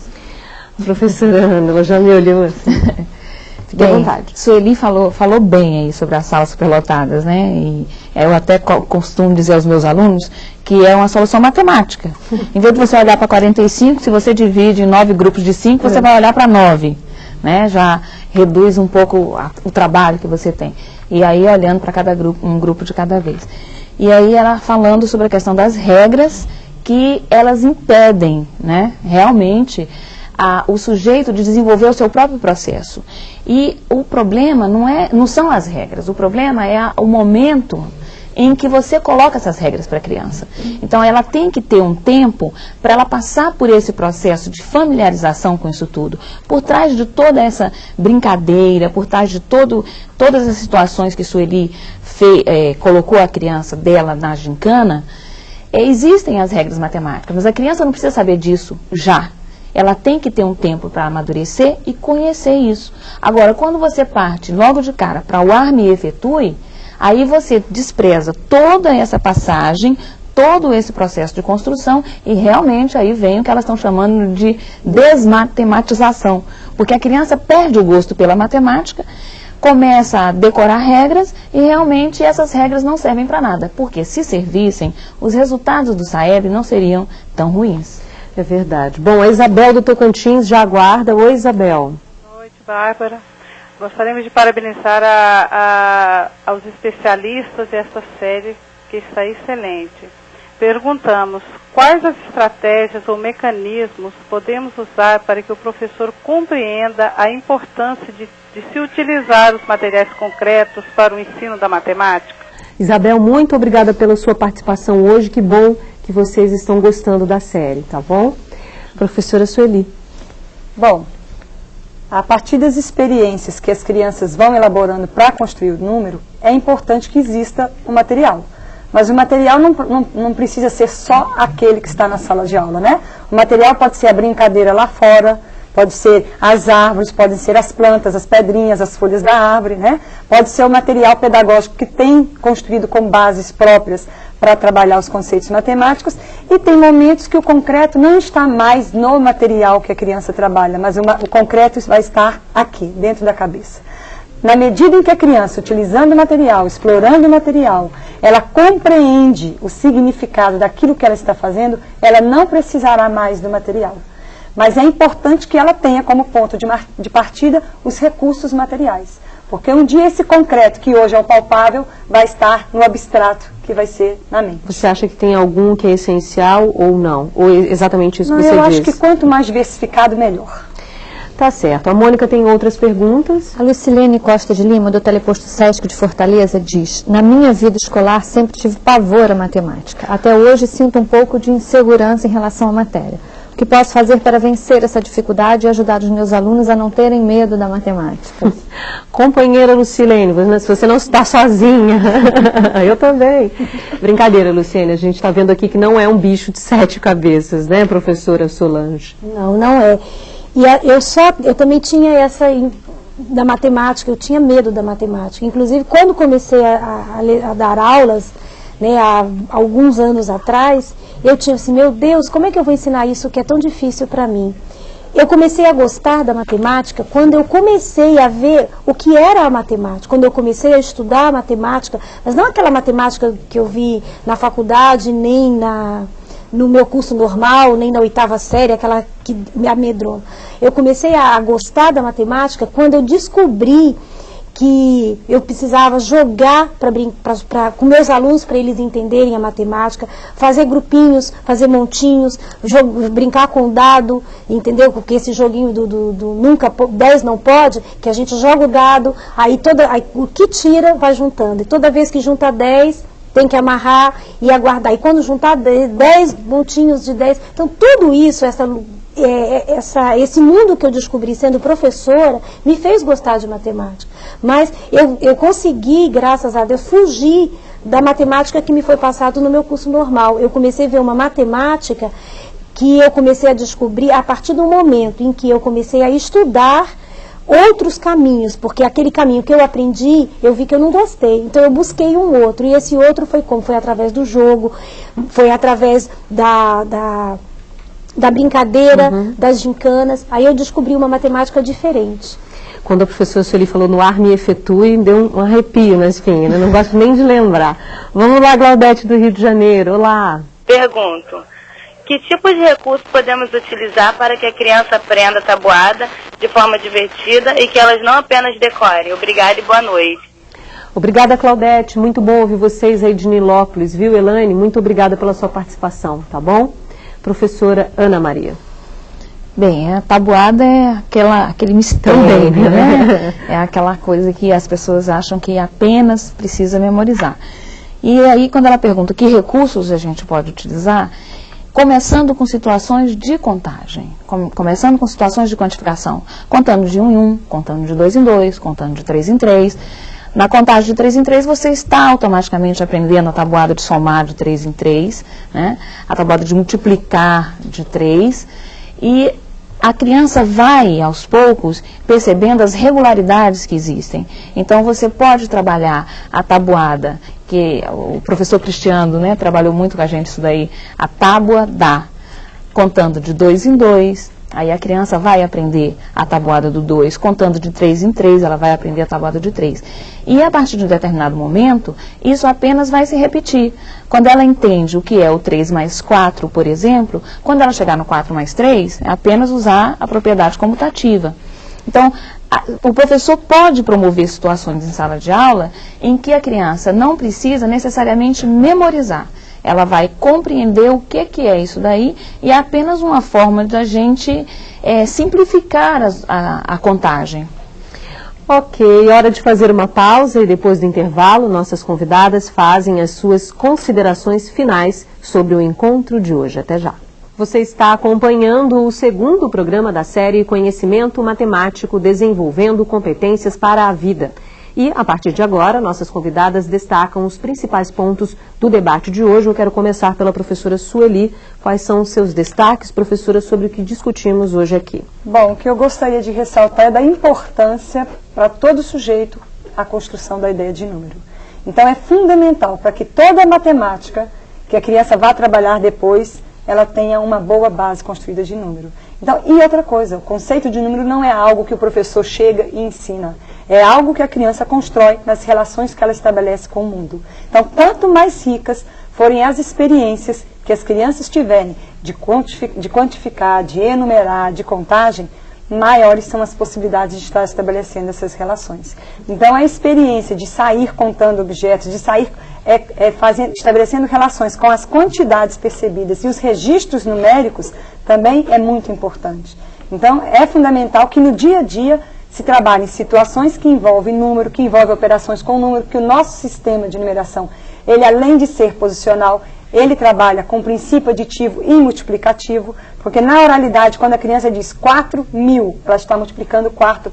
Professora Ana, ela já me olhou assim. Fique à vontade. Sueli falou bem aí sobre as salas superlotadas, né? E eu até costumo dizer aos meus alunos que é uma solução matemática. Em vez de você olhar para 45, se você divide em 9 grupos de 5, você vai olhar para 9. Né? Já reduz um pouco o trabalho que você tem. E aí olhando para cada grupo, um grupo de cada vez. E aí ela falando sobre a questão das regras que elas impedem, né, realmente o sujeito de desenvolver o seu próprio processo. E o problema não são as regras, o problema é o momento em que você coloca essas regras para a criança. Então, ela tem que ter um tempo para ela passar por esse processo de familiarização com isso tudo. Por trás de toda essa brincadeira, por trás de todas as situações que Sueli colocou a criança dela na gincana, existem as regras matemáticas, mas a criança não precisa saber disso já. Ela tem que ter um tempo para amadurecer e conhecer isso. Agora, quando você parte logo de cara para o arme e efetue, aí você despreza toda essa passagem, todo esse processo de construção e realmente aí vem o que elas estão chamando de desmatematização, porque a criança perde o gosto pela matemática, começa a decorar regras e realmente essas regras não servem para nada, porque se servissem, os resultados do SAEB não seriam tão ruins. É verdade. Bom, a Isabel do Tocantins já aguarda. Oi, Isabel. Boa noite, Bárbara. Gostaríamos de parabenizar aos especialistas dessa série, que está excelente. Perguntamos, quais as estratégias ou mecanismos podemos usar para que o professor compreenda a importância de se utilizar os materiais concretos para o ensino da matemática? Isabel, muito obrigada pela sua participação hoje. Que bom que vocês estão gostando da série, tá bom? Professora Sueli. Bom, a partir das experiências que as crianças vão elaborando para construir o número, é importante que exista o material. Mas o material não precisa ser só aquele que está na sala de aula, né? O material pode ser a brincadeira lá fora, pode ser as árvores, podem ser as plantas, as pedrinhas, as folhas da árvore, né? Pode ser o material pedagógico que tem construído com bases próprias para trabalhar os conceitos matemáticos, e tem momentos que o concreto não está mais no material que a criança trabalha, mas o concreto vai estar aqui, dentro da cabeça. Na medida em que a criança, utilizando o material, explorando o material, ela compreende o significado daquilo que ela está fazendo, ela não precisará mais do material. Mas é importante que ela tenha como ponto de partida os recursos materiais. Porque um dia esse concreto, que hoje é o palpável, vai estar no abstrato, que vai ser na mente. Você acha que tem algum que é essencial ou não? Ou é exatamente isso que você diz? Eu acho diz? que quanto mais diversificado, melhor. Tá certo. A Mônica tem outras perguntas. A Lucilene Costa de Lima, do Teleposto Sesc de Fortaleza, diz: na minha vida escolar sempre tive pavor à matemática. Até hoje sinto um pouco de insegurança em relação à matéria. O que posso fazer para vencer essa dificuldade e ajudar os meus alunos a não terem medo da matemática? Companheira Lucilene, você não está sozinha. Eu também. Brincadeira, Lucilene, a gente está vendo aqui que não é um bicho de 7 cabeças, né, professora Solange? Não, não é. E eu também tinha essa da matemática, eu tinha medo da matemática. Inclusive, quando comecei a dar aulas, né, há alguns anos atrás, eu tinha assim, meu Deus, como é que eu vou ensinar isso que é tão difícil para mim? Eu comecei a gostar da matemática quando eu comecei a ver o que era a matemática, quando eu comecei a estudar a matemática, mas não aquela matemática que eu vi na faculdade, nem no meu curso normal, nem na 8ª série, aquela que me amedronta. Eu comecei a gostar da matemática quando eu descobri que eu precisava jogar com meus alunos para eles entenderem a matemática, fazer grupinhos, fazer montinhos, brincar com o dado, entendeu? Porque esse joguinho do nunca 10 não pode, que a gente joga o dado, aí o que tira vai juntando, e toda vez que junta 10, tem que amarrar e aguardar, e quando juntar 10 montinhos de 10, então tudo isso, esse mundo que eu descobri sendo professora me fez gostar de matemática, mas eu consegui, graças a Deus, fugir da matemática que me foi passado no meu curso normal. Eu comecei a ver uma matemática que eu comecei a descobrir a partir do momento em que eu comecei a estudar outros caminhos, porque aquele caminho que eu aprendi, eu vi que eu não gostei, então eu busquei um outro, e esse outro foi como? Foi através do jogo, foi através da brincadeira, das gincanas. Aí eu descobri uma matemática diferente. Quando a professora Sueli falou no ar me efetue, deu um arrepio na espinha, né? Não gosto nem de lembrar. Vamos lá, Glaudete do Rio de Janeiro, olá. Pergunto, que tipo de recurso podemos utilizar para que a criança aprenda a tabuada de forma divertida e que elas não apenas decorem? Obrigada e boa noite. Obrigada, Claudete. Muito bom ouvir vocês aí de Nilópolis, viu, Elaine? Muito obrigada pela sua participação, tá bom? Professora Ana Maria. Bem, a tabuada é aquele mistério, também, né? É aquela coisa que as pessoas acham que apenas precisa memorizar. E aí, quando ela pergunta que recursos a gente pode utilizar, começando com situações de contagem, começando com situações de quantificação, contando de 1 em 1, contando de 2 em 2, contando de 3 em 3. Na contagem de 3 em 3, você está automaticamente aprendendo a tabuada de somar de 3 em 3, né? A tabuada de multiplicar de 3, e a criança vai, aos poucos, percebendo as regularidades que existem. Então, você pode trabalhar a tabuada que o professor Cristiano, né, trabalhou muito com a gente isso daí, a tábua dá, contando de 2 em 2, aí a criança vai aprender a tabuada do 2, contando de 3 em 3, ela vai aprender a tabuada de 3. E a partir de um determinado momento, isso apenas vai se repetir. Quando ela entende o que é o 3 mais 4, por exemplo, quando ela chegar no 4 mais 3, é apenas usar a propriedade comutativa. Então, o professor pode promover situações em sala de aula em que a criança não precisa necessariamente memorizar. Ela vai compreender o que é isso daí e é apenas uma forma de a gente simplificar a contagem. Ok, hora de fazer uma pausa e depois do intervalo, nossas convidadas fazem as suas considerações finais sobre o encontro de hoje. Até já. Você está acompanhando o segundo programa da série Conhecimento Matemático Desenvolvendo Competências para a Vida. E, a partir de agora, nossas convidadas destacam os principais pontos do debate de hoje. Eu quero começar pela professora Sueli. Quais são os seus destaques, professora, sobre o que discutimos hoje aqui? Bom, o que eu gostaria de ressaltar é da importância para todo sujeito a construção da ideia de número. Então, é fundamental para que toda a matemática que a criança vá trabalhar depois, ela tenha uma boa base construída de número. Então, e outra coisa, o conceito de número não é algo que o professor chega e ensina. É algo que a criança constrói nas relações que ela estabelece com o mundo. Então, quanto mais ricas forem as experiências que as crianças tiverem de quantificar, de enumerar, de contagem, maiores são as possibilidades de estar estabelecendo essas relações. Então, a experiência de sair contando objetos, de sair estabelecendo relações com as quantidades percebidas e os registros numéricos também é muito importante. Então, é fundamental que no dia a dia se trabalhe em situações que envolvem número, que envolvem operações com número, que o nosso sistema de numeração, ele além de ser posicional, ele trabalha com princípio aditivo e multiplicativo, porque na oralidade, quando a criança diz 4.000, ela está multiplicando 4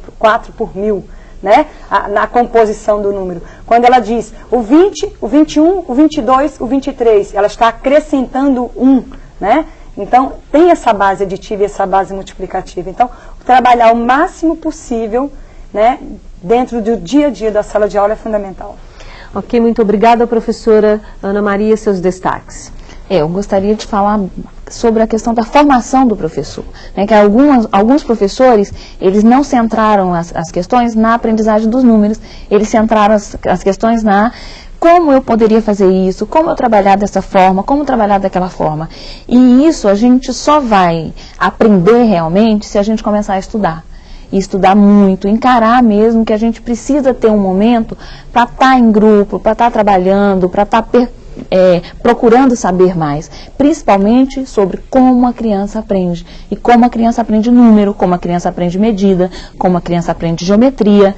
por 1.000, né? Na composição do número. Quando ela diz o 20, o 21, o 22, o 23, ela está acrescentando 1, né? Então, tem essa base aditiva e essa base multiplicativa. Então, trabalhar o máximo possível, né, dentro do dia a dia da sala de aula é fundamental. Ok, muito obrigada, professora Ana Maria, seus destaques. Eu gostaria de falar sobre a questão da formação do professor, né, que alguns professores, eles não centraram as questões na aprendizagem dos números, eles centraram as questões na como eu poderia fazer isso, como eu trabalhar dessa forma, como trabalhar daquela forma. E isso a gente só vai aprender realmente se a gente começar a estudar. E estudar muito, encarar mesmo que a gente precisa ter um momento para estar em grupo, para estar trabalhando, para estar procurando saber mais, principalmente sobre como a criança aprende. E como a criança aprende número, como a criança aprende medida, como a criança aprende geometria.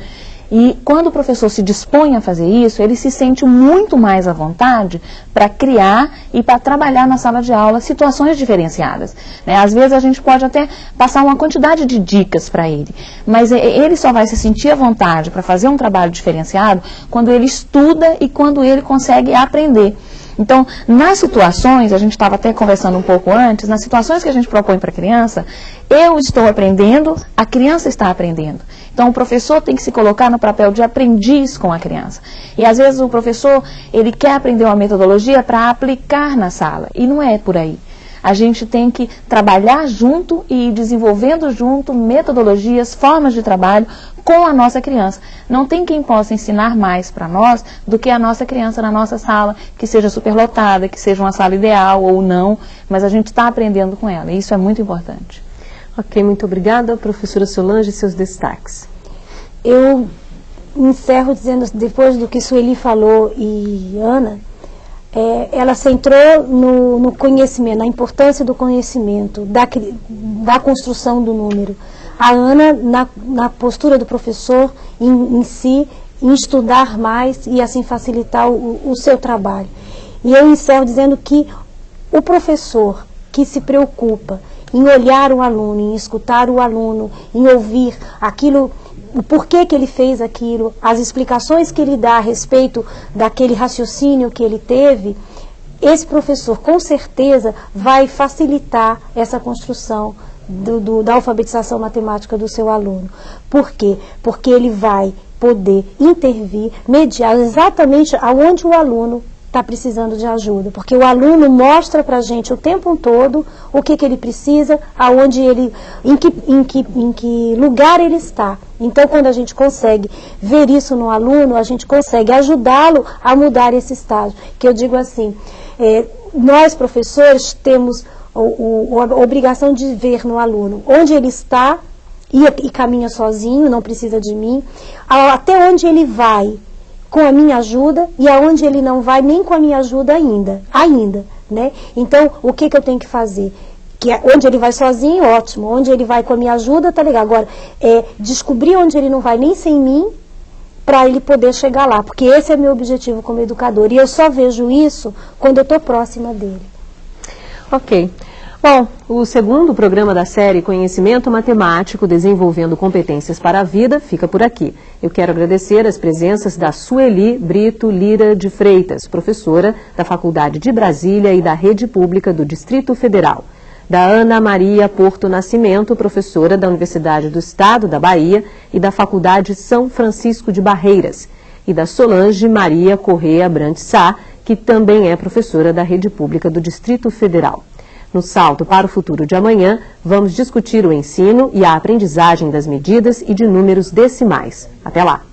E quando o professor se dispõe a fazer isso, ele se sente muito mais à vontade para criar e para trabalhar na sala de aula situações diferenciadas, né? Às vezes a gente pode até passar uma quantidade de dicas para ele, mas ele só vai se sentir à vontade para fazer um trabalho diferenciado quando ele estuda e quando ele consegue aprender. Então, nas situações, a gente estava até conversando um pouco antes, nas situações que a gente propõe para a criança, eu estou aprendendo, a criança está aprendendo. Então, o professor tem que se colocar no papel de aprendiz com a criança. E, às vezes, o professor, ele quer aprender uma metodologia para aplicar na sala, e não é por aí. A gente tem que trabalhar junto e ir desenvolvendo junto metodologias, formas de trabalho com a nossa criança. Não tem quem possa ensinar mais para nós do que a nossa criança na nossa sala, que seja superlotada, que seja uma sala ideal ou não, mas a gente está aprendendo com ela, e isso é muito importante. Ok, muito obrigada. Professora Solange, seus destaques. Eu encerro dizendo, depois do que Sueli falou e Ana, ela centrou no conhecimento, na importância do conhecimento, da construção do número. A Ana, na postura do professor em si, em estudar mais e assim facilitar o seu trabalho. E eu encerro dizendo que o professor que se preocupa em olhar o aluno, em escutar o aluno, em ouvir aquilo, o porquê que ele fez aquilo, as explicações que ele dá a respeito daquele raciocínio que ele teve, esse professor com certeza vai facilitar essa construção da alfabetização matemática do seu aluno. Por quê? Porque ele vai poder intervir, mediar exatamente aonde o aluno está precisando de ajuda, porque o aluno mostra para a gente o tempo todo o que ele precisa, aonde ele, em que lugar ele está. Então, quando a gente consegue ver isso no aluno, a gente consegue ajudá-lo a mudar esse estágio. Que eu digo assim, nós professores temos a obrigação de ver no aluno onde ele está e caminha sozinho, não precisa de mim, até onde ele vai com a minha ajuda e aonde ele não vai nem com a minha ajuda ainda, né? Então, o que eu tenho que fazer? Onde ele vai sozinho, ótimo. Onde ele vai com a minha ajuda, tá legal. Agora, descobrir onde ele não vai nem sem mim, para ele poder chegar lá. Porque esse é meu objetivo como educador. E eu só vejo isso quando eu estou próxima dele. Ok. Bom, o segundo programa da série Conhecimento Matemático, Desenvolvendo Competências para a Vida, fica por aqui. Eu quero agradecer as presenças da Sueli Brito Lira de Freitas, professora da Faculdade de Brasília e da Rede Pública do Distrito Federal. Da Ana Maria Porto Nascimento, professora da Universidade do Estado da Bahia e da Faculdade São Francisco de Barreiras. E da Solange Maria Correa Brandt Sá, que também é professora da Rede Pública do Distrito Federal. No Salto para o Futuro de Amanhã, vamos discutir o ensino e a aprendizagem das medidas e de números decimais. Até lá!